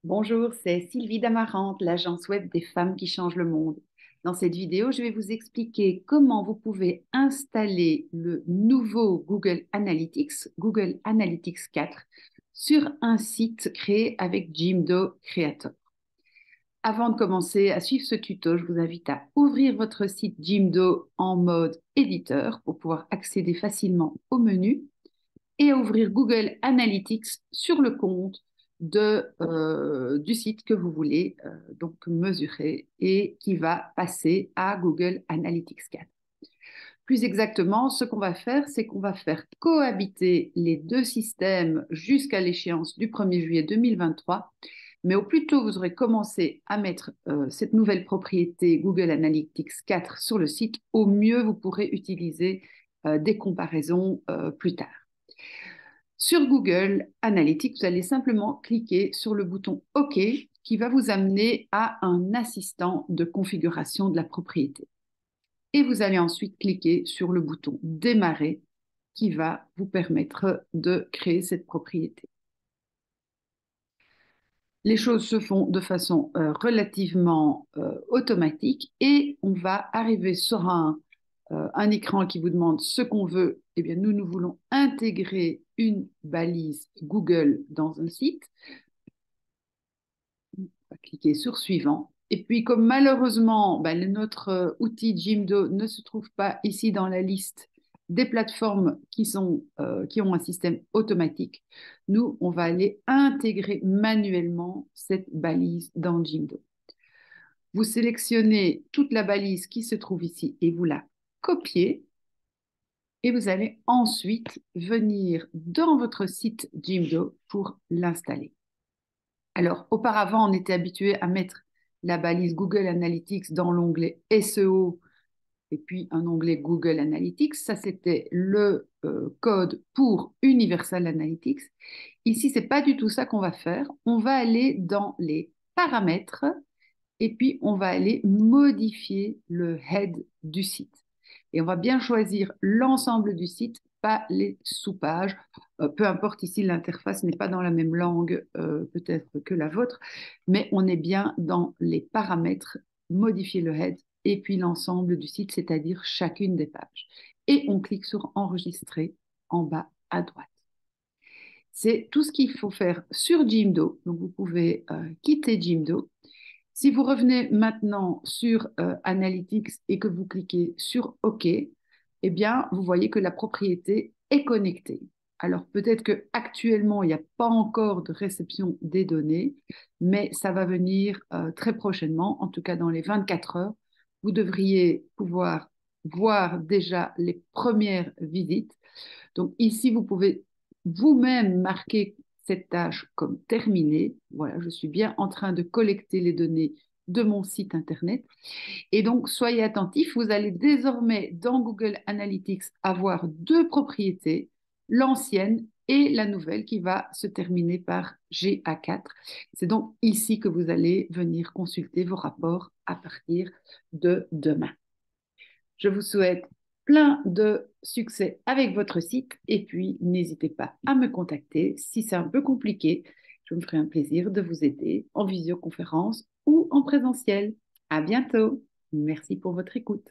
Bonjour, c'est Sylvie Damarante, l'agence web des femmes qui changent le monde. Dans cette vidéo, je vais vous expliquer comment vous pouvez installer le nouveau Google Analytics 4, sur un site créé avec Jimdo Creator. Avant de commencer à suivre ce tuto, je vous invite à ouvrir votre site Jimdo en mode éditeur pour pouvoir accéder facilement au menu et à ouvrir Google Analytics sur le compte du site que vous voulez donc mesurer et qui va passer à Google Analytics 4. Plus exactement, ce qu'on va faire, c'est qu'on va faire cohabiter les deux systèmes jusqu'à l'échéance du 1er juillet 2023. Mais au plus tôt vous aurez commencé à mettre cette nouvelle propriété Google Analytics 4 sur le site, au mieux vous pourrez utiliser des comparaisons plus tard. Sur Google Analytics, vous allez simplement cliquer sur le bouton OK qui va vous amener à un assistant de configuration de la propriété. Et vous allez ensuite cliquer sur le bouton Démarrer qui va vous permettre de créer cette propriété. Les choses se font de façon relativement automatique et on va arriver sur un écran qui vous demande ce qu'on veut. Eh bien, nous voulons intégrer une balise Google dans un site. On va cliquer sur Suivant. Et puis, comme malheureusement, notre outil Jimdo ne se trouve pas ici dans la liste des plateformes qui ont un système automatique, nous, on va aller intégrer manuellement cette balise dans Jimdo. Vous sélectionnez toute la balise qui se trouve ici et vous la copiez. Et vous allez ensuite venir dans votre site Jimdo pour l'installer. Alors, auparavant, on était habitué à mettre la balise Google Analytics dans l'onglet SEO et puis un onglet Google Analytics. Ça, c'était le code pour Universal Analytics. Ici, ce n'est pas du tout ça qu'on va faire. On va aller dans les paramètres et puis on va aller modifier le head du site. Et on va bien choisir l'ensemble du site, pas les sous-pages. Peu importe ici, l'interface n'est pas dans la même langue peut-être que la vôtre, mais on est bien dans les paramètres, modifier le head et puis l'ensemble du site, c'est-à-dire chacune des pages. Et on clique sur Enregistrer en bas à droite. C'est tout ce qu'il faut faire sur Jimdo. Donc, vous pouvez quitter Jimdo. Si vous revenez maintenant sur Analytics et que vous cliquez sur OK, eh bien, vous voyez que la propriété est connectée. Alors, peut-être qu'actuellement, il n'y a pas encore de réception des données, mais ça va venir très prochainement, en tout cas dans les 24 heures. Vous devriez pouvoir voir déjà les premières visites. Donc, ici, vous pouvez vous-même marquer cette tâche comme terminée. Voilà, je suis bien en train de collecter les données de mon site Internet. Et donc, soyez attentifs, vous allez désormais dans Google Analytics avoir deux propriétés, l'ancienne et la nouvelle qui va se terminer par GA4. C'est donc ici que vous allez venir consulter vos rapports à partir de demain. Je vous souhaite plein de succès avec votre site et puis n'hésitez pas à me contacter si c'est un peu compliqué. Je me ferai un plaisir de vous aider en visioconférence ou en présentiel. À bientôt. Merci pour votre écoute.